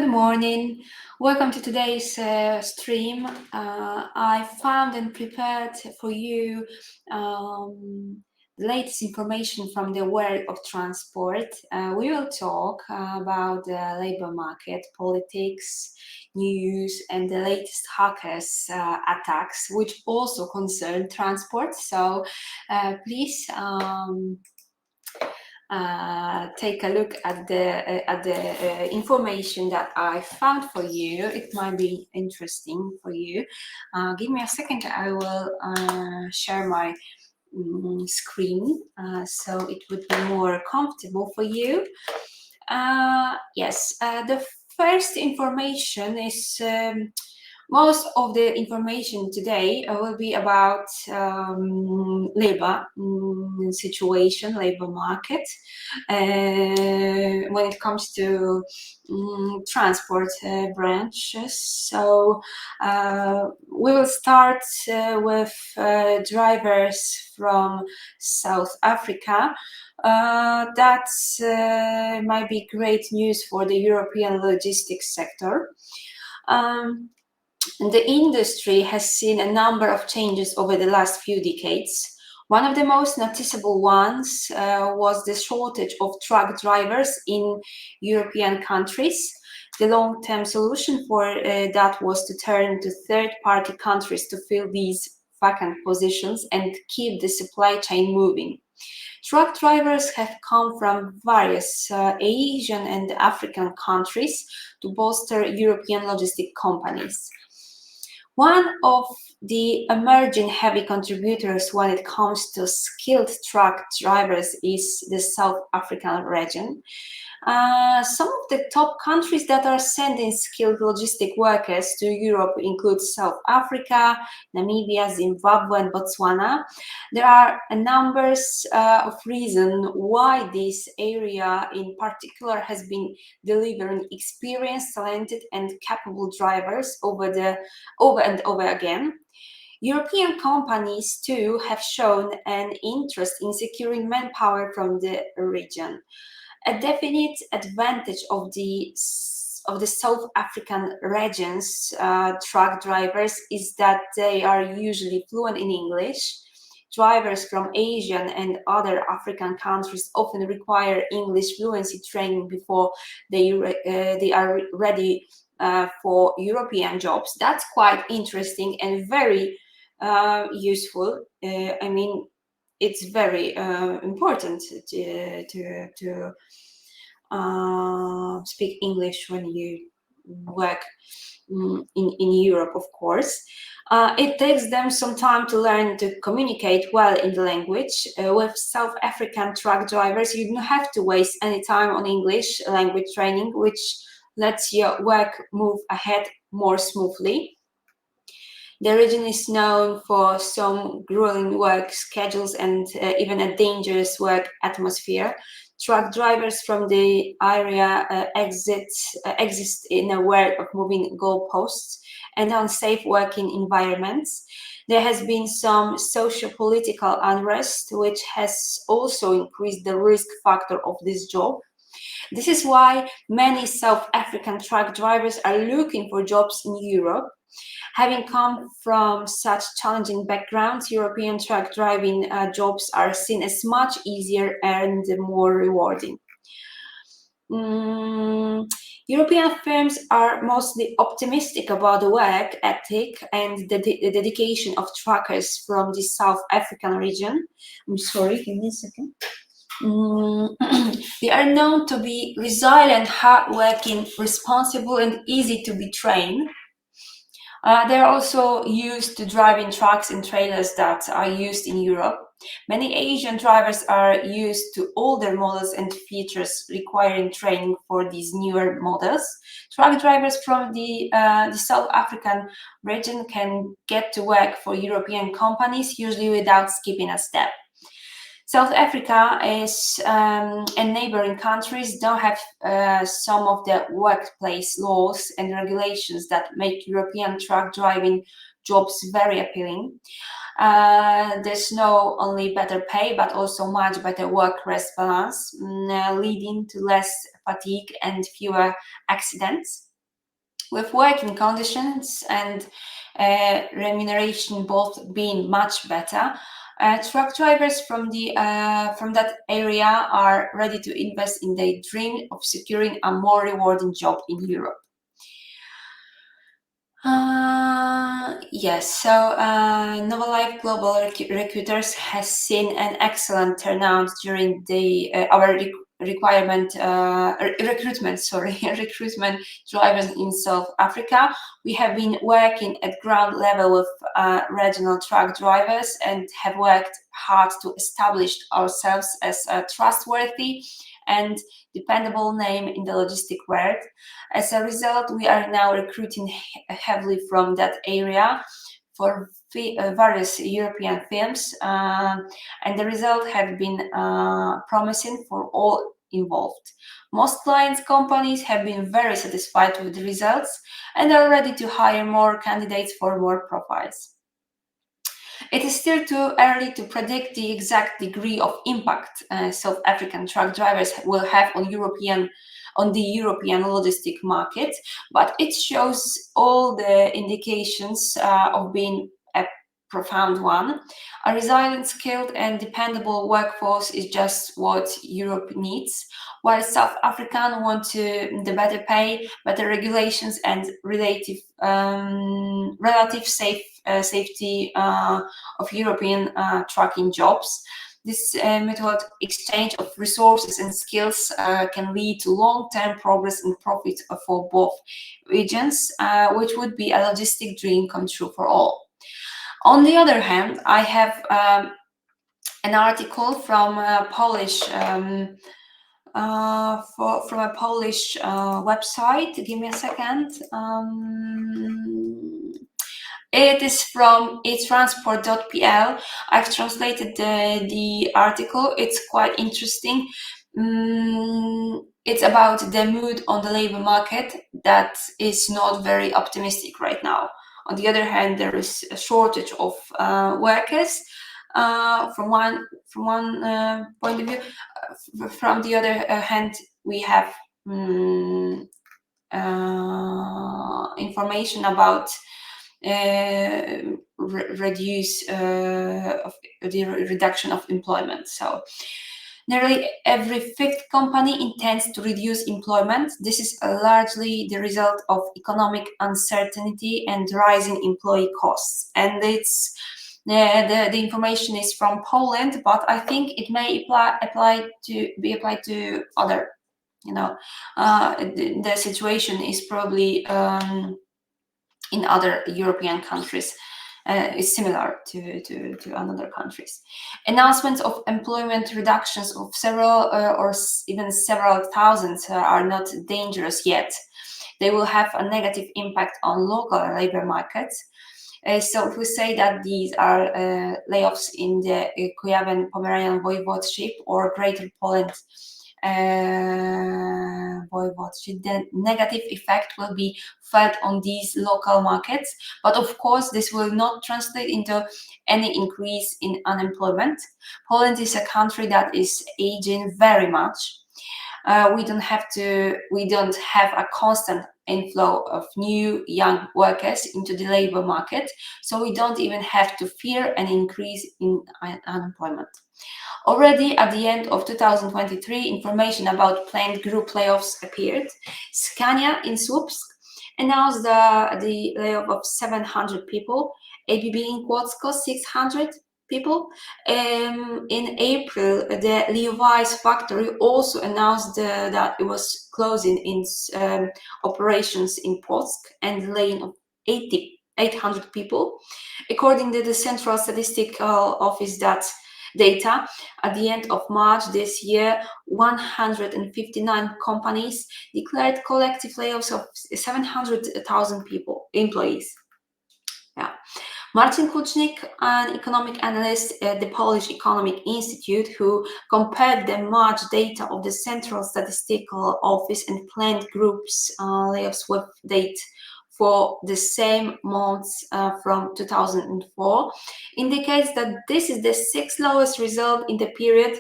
Good morning. Welcome to today's stream. I found and prepared for you the latest information from the world of transport. We will talk about the labor market, politics, news, and the latest hackers attacks, which also concern transport. So please take a look at the information that I found for you. It might be interesting for you. Give me a second. I will share my screen so it would be more comfortable for you. Yes, the first information is most of the information today will be about labor situation, labor market, when it comes to transport branches. So we will start with drivers from South Africa. That might be great news for the European logistics sector. The industry has seen a number of changes over the last few decades. One of the most noticeable ones was the shortage of truck drivers in European countries. The long-term solution for that was to turn to third-party countries to fill these vacant positions and keep the supply chain moving. Truck drivers have come from various Asian and African countries to bolster European logistic companies. One of the emerging heavy contributors when it comes to skilled truck drivers is the South African region. Some of the top countries that are sending skilled logistic workers to Europe include South Africa, Namibia, Zimbabwe, and Botswana. There are a numbers of reasons why this area in particular has been delivering experienced, talented, and capable drivers over and over again. European companies too have shown an interest in securing manpower from the region. A definite advantage of the South African region's truck drivers is that they are usually fluent in English. Drivers from Asian and other African countries often require English fluency training before they are ready for European jobs. That's quite interesting and very useful. I mean, it's very important to speak English when you work in Europe, of course. It takes them some time to learn to communicate well in the language. With South African truck drivers, you don't have to waste any time on English language training, which lets your work move ahead more smoothly. The region is known for some grueling work schedules and even a dangerous work atmosphere. Truck drivers from the area exist in a world of moving goalposts and unsafe working environments. There has been some socio-political unrest, which has also increased the risk factor of this job. This is why many South African truck drivers are looking for jobs in Europe. Having come from such challenging backgrounds, European truck driving jobs are seen as much easier and more rewarding. European firms are mostly optimistic about the work ethic and the dedication of truckers from the South African region. I'm sorry, give me a second. They are known to be resilient, hardworking, responsible, and easy to be trained. They're also used to driving trucks and trailers that are used in Europe. Many Asian drivers are used to older models and features requiring training for these newer models. Truck drivers from the South African region can get to work for European companies, usually without skipping a step. South Africa is and neighboring countries don't have some of the workplace laws and regulations that make European truck driving jobs very appealing. There's not only better pay, but also much better work-rest balance, leading to less fatigue and fewer accidents. with working conditions and remuneration both being much better. Truck drivers from that area are ready to invest in their dream of securing a more rewarding job in Europe. Yes, so Novalife Global Recruiters has seen an excellent turnout during our recruitment drivers in South Africa. We have been working at ground level with regional truck drivers and have worked hard to establish ourselves as a trustworthy and dependable name in the logistic world. As a result, we are now recruiting heavily from that area for various European firms, and the results have been promising for all involved. Most clients' companies have been very satisfied with the results and are ready to hire more candidates for more profiles. It is still too early to predict the exact degree of impact South African truck drivers will have on the European logistic market, but it shows all the indications of being a profound one. A resilient, skilled, and dependable workforce is just what Europe needs, while South Africans want the better pay, better regulations, and relative safety of European trucking jobs. This method exchange of resources and skills can lead to long-term progress and profit for both regions, which would be a logistic dream come true for all. On the other hand, I have an article from a Polish from a Polish website. Give me a second. It is from etransport.pl. I've translated the article. It's quite interesting. It's about the mood on the labor market that is not very optimistic right now. On the other hand, there is a shortage of workers from one point of view. From the other hand, we have information about the reduction of employment. So nearly every fifth company intends to reduce employment. This is largely the result of economic uncertainty and rising employee costs. And it's the information is from Poland, but I think it may be applied to other. The situation is probably in other European countries is similar to other countries. Announcements of employment reductions of several or even several thousands are not dangerous yet. They will have a negative impact on local labor markets. So if we say that these are layoffs in the Kuyavian-Pomeranian voivodeship or Greater Poland voivodeship, the negative effect will be felt on these local markets. But of course, this will not translate into any increase in unemployment. Poland is a country that is aging very much. We don't have a constant inflow of new young workers into the labor market, so we don't even have to fear an increase in unemployment. Already at the end of 2023, information about planned group layoffs appeared. Scania in Słupsk announced the layoff of 700 people, ABB in Kłodzko 600 people. In April, the Levi's factory also announced that it was closing its operations in Płock and laying off 800 people. According to the Central Statistical Office data, at the end of March this year, 159 companies declared collective layoffs of 700,000 employees. Yeah. Marcin Kucznik, an economic analyst at the Polish Economic Institute, who compared the March data of the Central Statistical Office and planned groups layoffs with date for the same months from 2004, indicates that this is the sixth lowest result in the period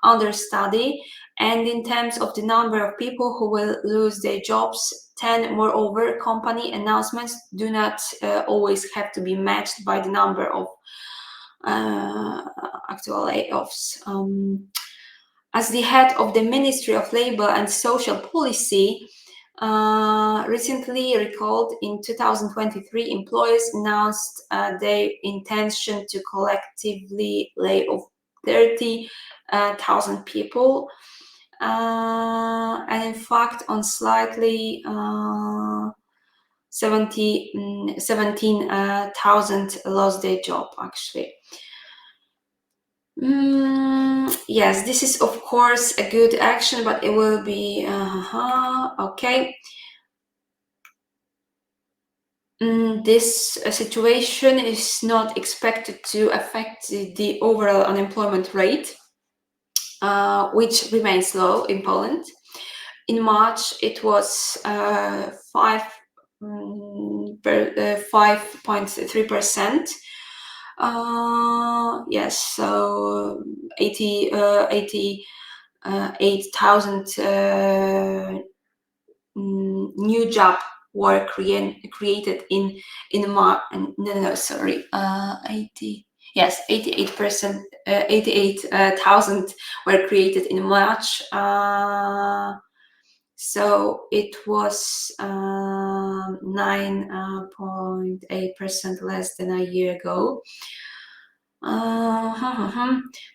under study. And in terms of the number of people who will lose their jobs, 2010. Moreover, company announcements do not always have to be matched by the number of actual layoffs. As the head of the Ministry of Labour and Social Policy, recently recalled in 2023, employers announced their intention to collectively lay off 30,000 people. And in fact, on slightly 17,000 lost their job, actually. Yes, this is of course a good action, but it will be okay. This situation is not expected to affect the overall unemployment rate, which remains low in Poland. In March, it was 5.3%. Yes, so 88,000 new job were created in March. No, sorry, 88%. 88,000 were created in March. So it was 9.8% less than a year ago.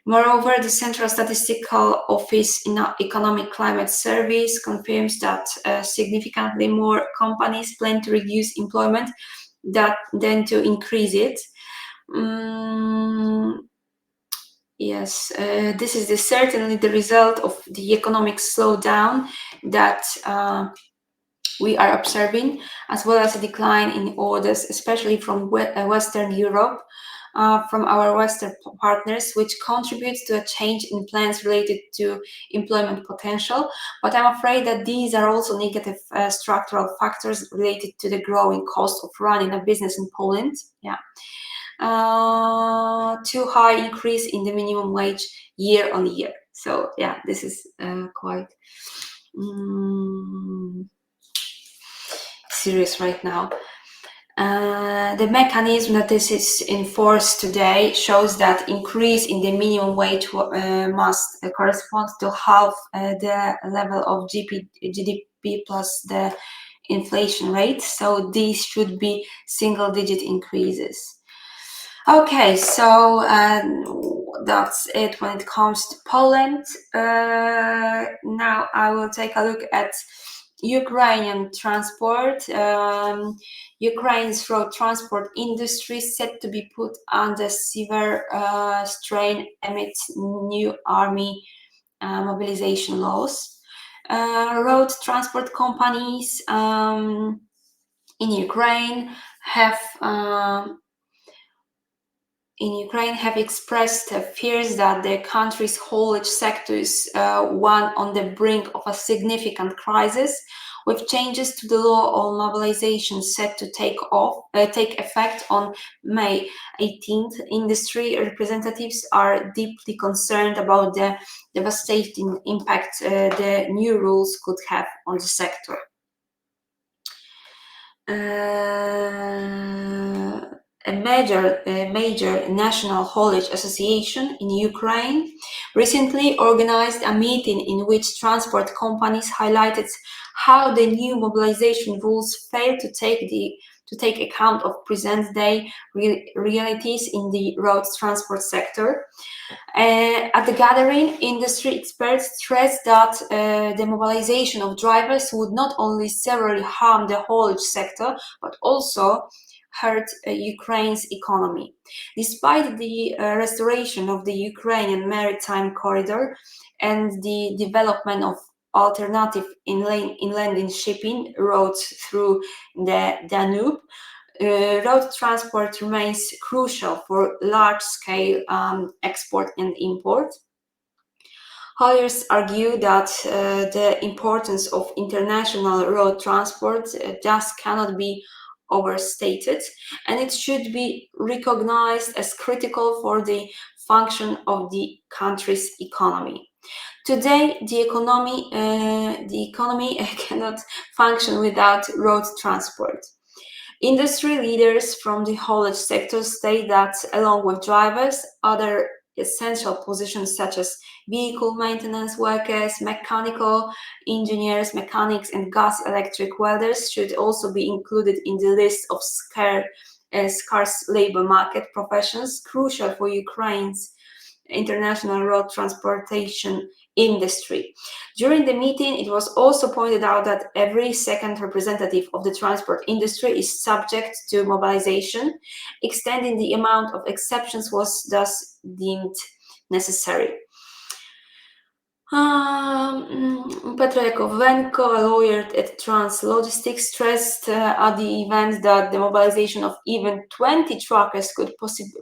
Moreover, the Central Statistical Office in Economic Climate Surveys confirms that significantly more companies plan to reduce employment than to increase it. Yes, this is certainly the result of the economic slowdown that we are observing, as well as a decline in orders, especially from Western Europe, from our Western partners, which contributes to a change in plans related to employment potential. But I'm afraid that these are also negative structural factors related to the growing cost of running a business in Poland. Yeah. Too high increase in the minimum wage year on year. So yeah, this is quite serious right now. The mechanism that this is in force today shows that increase in the minimum wage must correspond to half the level of GDP plus the inflation rate. So these should be single-digit increases. Okay, so that's it when it comes to Poland. Now I will take a look at Ukrainian transport. Ukraine's road transport industry is set to be put under severe strain amid new army mobilization laws. Road transport companies in Ukraine have expressed fears that the country's haulage sector is one on the brink of a significant crisis, with changes to the law on mobilization set to take effect on May 18th. Industry representatives are deeply concerned about the devastating impact the new rules could have on the sector. A major national haulage association in Ukraine recently organized a meeting in which transport companies highlighted how the new mobilization rules fail to take account of present-day realities in the road transport sector. At the gathering, industry experts stressed that the mobilization of drivers would not only severely harm the haulage sector, but also hurt Ukraine's economy. Despite the restoration of the Ukrainian maritime corridor and the development of alternative inland shipping routes through the Danube, road transport remains crucial for large-scale export and import. Hauliers argue that the importance of international road transport just cannot be overstated, and it should be recognized as critical for the function of the country's economy. Today, the economy cannot function without road transport. Industry leaders from the haulage sector state that, along with drivers, other essential positions such as vehicle maintenance workers, mechanical engineers, mechanics, and gas electric welders should also be included in the list of scarce labor market professions crucial for Ukraine's international road transportation industry. During the meeting, it was also pointed out that every second representative of the transport industry is subject to mobilization. Extending the amount of exceptions was thus deemed necessary. Petr Yakovenko, a lawyer at Trans Logistics, stressed at the event that the mobilization of even 20 truckers could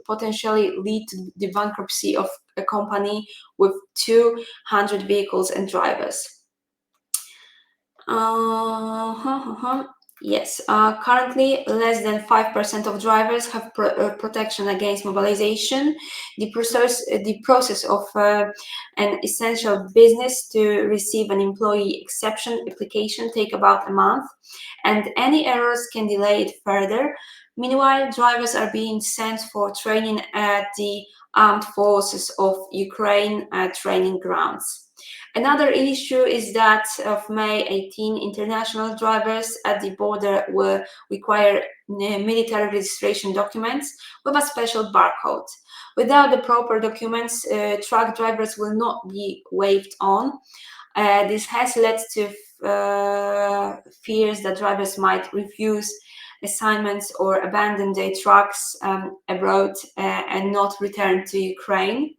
potentially lead to the bankruptcy of a company with 200 vehicles and drivers. Yes, currently less than 5% of drivers have protection against mobilization. The process of an essential business to receive an employee exception application take about a month, and any errors can delay it further. Meanwhile, drivers are being sent for training at the Armed Forces of Ukraine training grounds. Another issue is that of May 18, international drivers at the border will require military registration documents with a special barcode. Without the proper documents, truck drivers will not be waived on. This has led to fears that drivers might refuse assignments or abandon their trucks abroad and not return to Ukraine.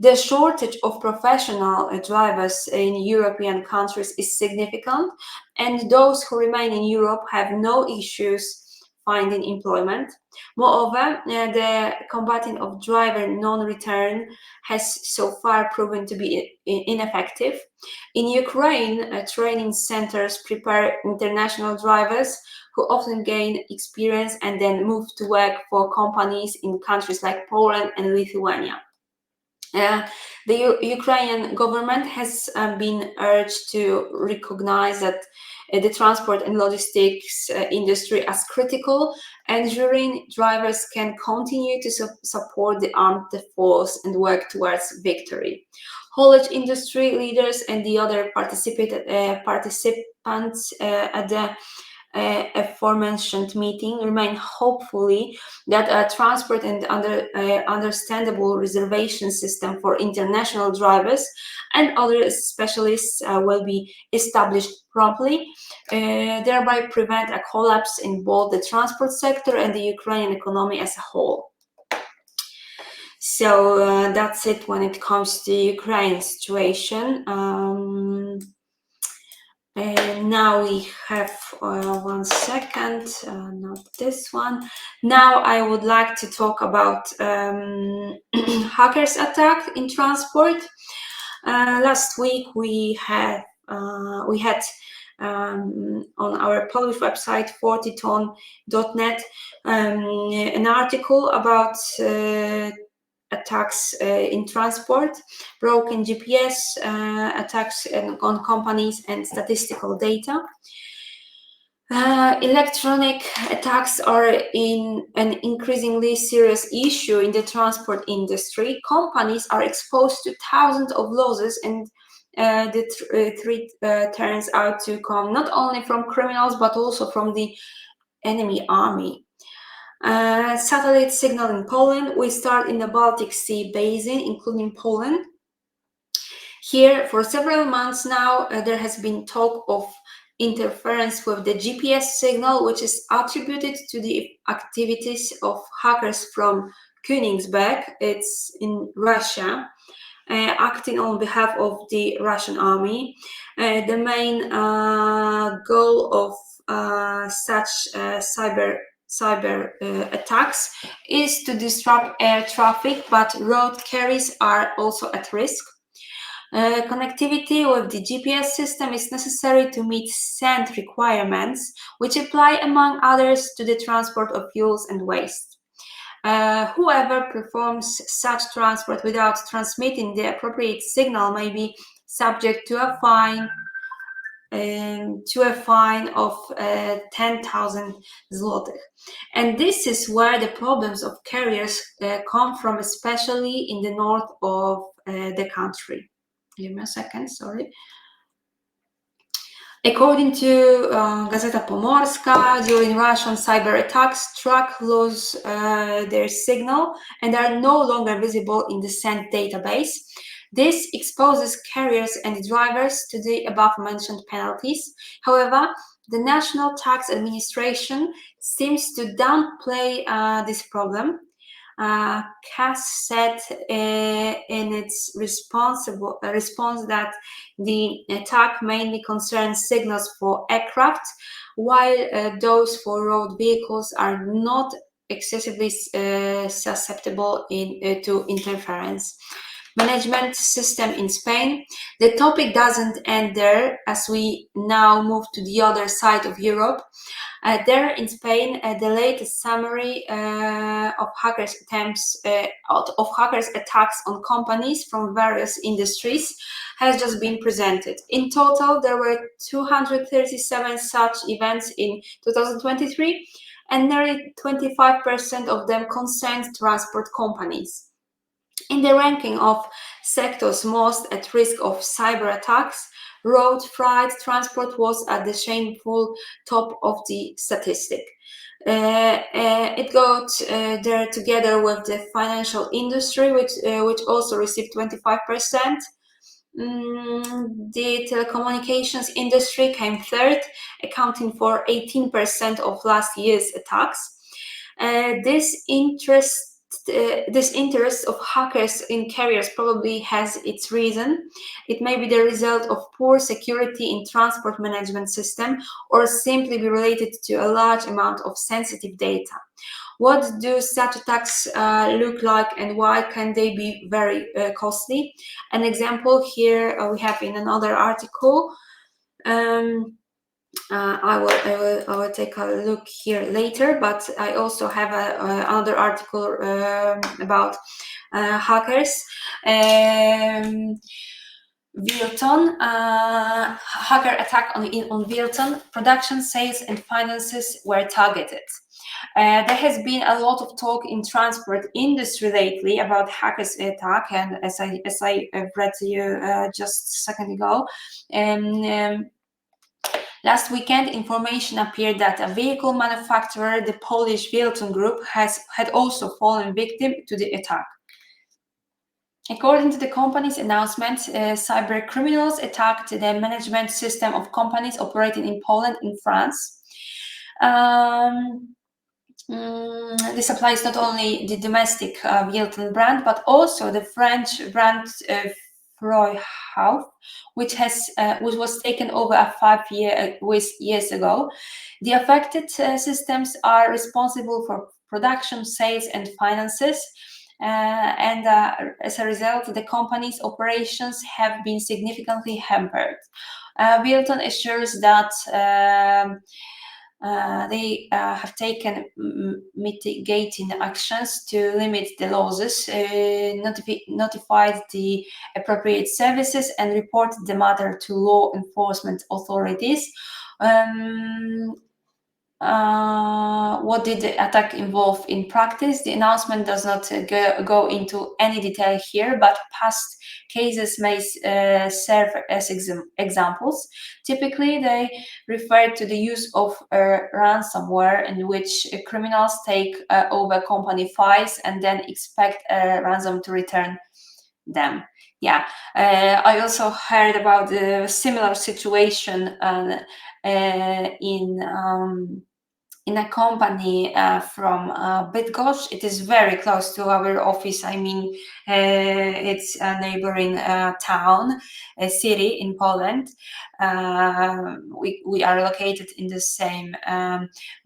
The shortage of professional drivers in European countries is significant, and those who remain in Europe have no issues finding employment. Moreover, the combating of driver non-return has so far proven to be ineffective. In Ukraine, training centers prepare international drivers who often gain experience and then move to work for companies in countries like Poland and Lithuania. The Ukrainian government has been urged to recognize that the transport and logistics industry as critical, ensuring drivers can continue to support the armed force and work towards victory. Haulage industry leaders and the other participants at the aforementioned meeting remain hopefully that a transport and understandable reservation system for international drivers and other specialists will be established promptly, thereby prevent a collapse in both the transport sector and the Ukrainian economy as a whole. So that's it when it comes to the Ukraine situation. Now we have 1 second, not this one. Now I would like to talk about hackers attack in transport. Last week we had on our Polish website 40ton.net an article about attacks in transport, broken GPS, attacks on companies and statistical data. Electronic attacks are an increasingly serious issue in the transport industry. Companies are exposed to thousands of losses, and the threat turns out to come not only from criminals but also from the enemy army. Satellite signal in Poland. We start in the Baltic Sea basin, including Poland. Here, for several months now, there has been talk of interference with the GPS signal, which is attributed to the activities of hackers from Königsberg. It's in Russia, acting on behalf of the Russian army. The main goal of such cyber attacks is to disrupt air traffic, but road carriers are also at risk. Connectivity with the GPS system is necessary to meet SAND requirements, which apply among others to the transport of fuels and waste. Whoever performs such transport without transmitting the appropriate signal may be subject to a fine of 10,000 zlotych. And this is where the problems of carriers come from, especially in the north of the country. Give me a second, sorry. According to Gazeta Pomorska, during Russian cyber attacks, trucks lose their signal and are no longer visible in the sent database. This exposes carriers and drivers to the above-mentioned penalties. However, the National Tax Administration seems to downplay this problem. CAS said in its response that the attack mainly concerns signals for aircraft, while those for road vehicles are not excessively susceptible to interference. Management system in Spain. The topic doesn't end there, as we now move to the other side of Europe. There in Spain, the latest summary of hackers' attacks on companies from various industries has just been presented. In total, there were 237 such events in 2023, and nearly 25% of them concerned transport companies. In the ranking of sectors most at risk of cyber attacks, road freight transport was at the shameful top of the statistic. It got there together with the financial industry, which also received 25%. The telecommunications industry came third, accounting for 18% of last year's attacks. This interest of hackers in carriers probably has its reason. It may be the result of poor security in transport management system, or simply be related to a large amount of sensitive data. What do such attacks look like, and why can they be very costly? An example here we have in another article. I will take a look here later, but I also have another article about hackers. Wilton, hacker attack on Wilton. Production, sales, and finances were targeted. There has been a lot of talk in transport industry lately about hackers attack, and as I read to you just a second ago. Last weekend, information appeared that a vehicle manufacturer, the Polish Wilton Group, had also fallen victim to the attack. According to the company's announcement, cyber criminals attacked the management system of companies operating in Poland and France. This applies not only the domestic Wilton brand, but also the French brand Freuhauf, which was taken over 5 years ago. The affected systems are responsible for production, sales, and finances, and as a result, the company's operations have been significantly hampered. Wilton assures that they have taken mitigating actions to limit the losses, notified the appropriate services, and reported the matter to law enforcement authorities. What did the attack involve in practice? The announcement does not go into any detail here, but past cases may serve as examples. Typically, they refer to the use of ransomware, in which criminals take over company files and then expect a ransom to return them. Yeah, I also heard about the similar situation in a company from Bydgoszcz. It is very close to our office. I mean, it's a neighboring town, a city in Poland. We are located in the same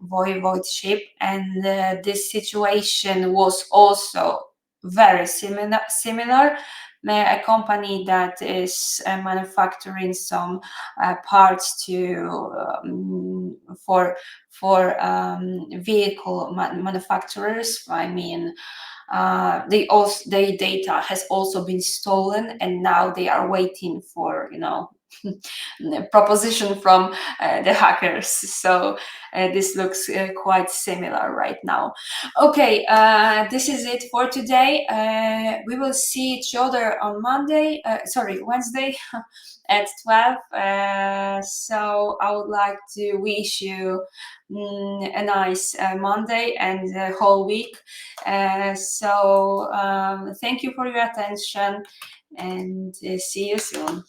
voivodeship, and this situation was also very similar. A company that is manufacturing some parts to for vehicle manufacturers. I mean, their data has also been stolen, and now they are waiting for, you know, the proposition from the hackers. So this looks quite similar right now. Okay, this is it for today. We will see each other on Wednesday at 12. So I would like to wish you a nice Monday and the whole week. So thank you for your attention, and see you soon.